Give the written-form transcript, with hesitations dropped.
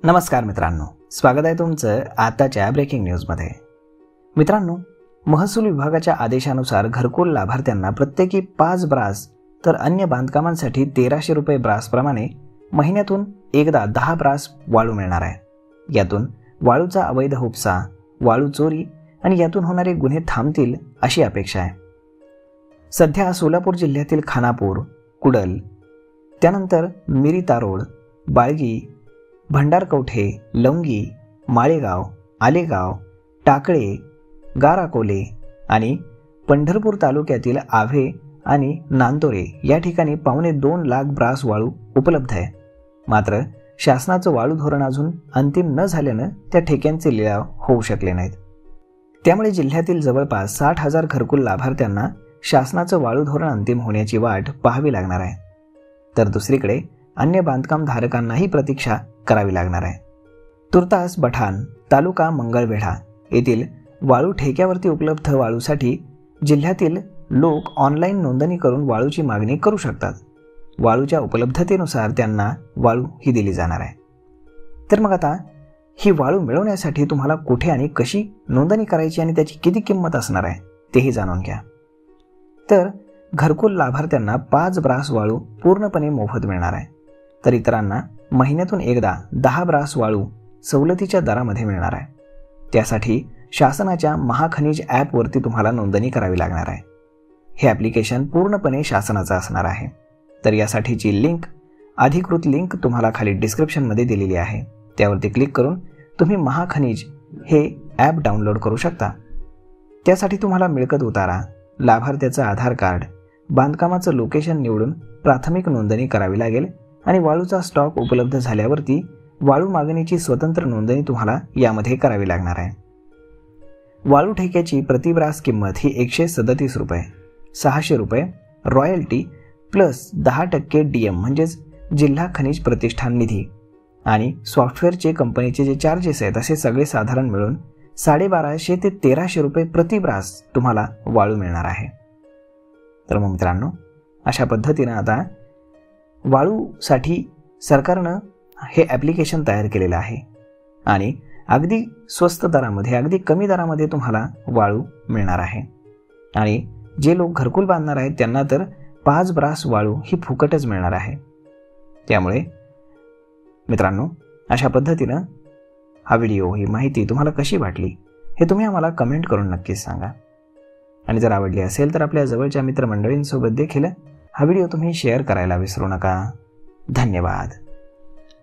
नमस्कार मित्रांनो, स्वागत आहे तुमचं आताच्या ब्रेकिंग न्यूजमध्ये। मित्रांनो, महसूल विभागाच्या आदेशानुसार घरकुल लाभार्थ्यांना प्रत्येकी 5 ब्रास तर अन्य बांधकामांसाठी 1300 रुपये ब्रास प्रमाणे महिन्यातून एकदा 10 ब्रास वाळू मिळणार आहे। यातून वाळूचा अवैध उपसा, वाळू चोरी आणि यातून होणारे गुन्हे थांबतील अशी अपेक्षा आहे। सध्या सोलापूर जिल्ह्यातील खानापूर, कुडल, त्यानंतर मिरी तारोड, बाळगी, भंडारकवठे, लवंगी, माळेगाव, आलेगाव, टाकळे, गाराकोले आणि पंढरपूर तालुक्यातील आव्हे आणि नांदोरे या ठिकाणी 2.25 लाख ब्रास वाळू उपलब्ध आहे। मात्र शासनाचं वाळू धोरण अजून अंतिम न झाल्यानं त्या ठेक्यांचे लिलाव होऊ शकले नाहीत। त्यामुळे जिल्ह्यातील जवळपास 60,000 घरकुल लाभार्थ्यांना शासनाचं वाळू धोरण अंतिम होण्याची वाट पाहावी लागणार आहे। तर दुसरीकडे अन्य बांधकाम धारकांनाही प्रतीक्षा करावी लागणार आहे। तुर्तास बठाण, तालुका मंगळवेढा येथील वाळू ठेक्यावरती उपलब्ध वाळूसाठी जिल्ह्यातील लोक ऑनलाईन नोंदणी करून वाळूची मागणी करू शकतात। वाळूच्या उपलब्धतेनुसार त्यांना वाळू ही दिली जाणार आहे। तर मग आता ही वाळू मिळवण्यासाठी तुम्हाला कुठे आणि कशी नोंदणी करायची आणि त्याची किती किंमत असणार आहे तेही जाणून घ्या। तर घरकुल लाभार्थ्यांना 5 ब्रास वाळू पूर्णपणे मोफत मिळणार आहे, तर इतरांना महिन्यातून एकदा 10 ब्रास वाळू सवलतीच्या दरामध्ये मिळणार आहे। त्यासाठी शासनाच्या महाखनिज ॲपवरती तुम्हाला नोंदणी करावी लागणार आहे। हे ॲप्लिकेशन पूर्णपणे शासनाचं असणार आहे। तर यासाठीची लिंक, अधिकृत लिंक तुम्हाला खाली डिस्क्रिप्शनमध्ये दिलेली आहे। त्यावरती क्लिक करून तुम्ही महाखनिज हे ॲप डाउनलोड करू शकता। त्यासाठी तुम्हाला मिळकत उतारा, लाभार्थ्याचं आधार कार्ड, बांधकामाचं लोकेशन निवडून प्राथमिक नोंदणी करावी लागेल आणि वाळूचा स्टॉक उपलब्ध झाल्यावरती वाळू मागणीची स्वतंत्र नोंदणी तुम्हाला यामध्ये करावी लागणार आहे। वाळू ठेक्याची प्रति ब्रास किंमत ही 137 रुपये, 600 रुपये रॉयल्टी प्लस 10% DM म्हणजेच जिल्हा खनिज प्रतिष्ठान निधी आणि सॉफ्टवेअरचे कंपनीचे जे चार्जेस आहेत असे सगळे साधारण मिळून 1250 ते 1300 रुपये प्रति ब्रास तुम्हाला वाळू मिळणार आहे। तर मग मित्रांनो, अशा पद्धतीनं आता वाळूसाठी सरकारनं हे ॲप्लिकेशन तयार केलेलं आहे आणि अगदी स्वस्त दरामध्ये, अगदी कमी दरामध्ये तुम्हाला वाळू मिळणार आहे। आणि जे लोक घरकुल बांधणार आहेत त्यांना तर 5 ब्रास वाळू ही फुकटच मिळणार आहे। त्यामुळे मित्रांनो, अशा पद्धतीनं हा व्हिडिओ, ही माहिती तुम्हाला कशी वाटली हे तुम्ही आम्हाला कमेंट करून नक्कीच सांगा। आणि जर आवडली असेल तर आपल्या जवळच्या मित्रमंडळींसोबत देखील हा व्हिडिओ तुम्ही शेअर करायला विसरू नका। धन्यवाद।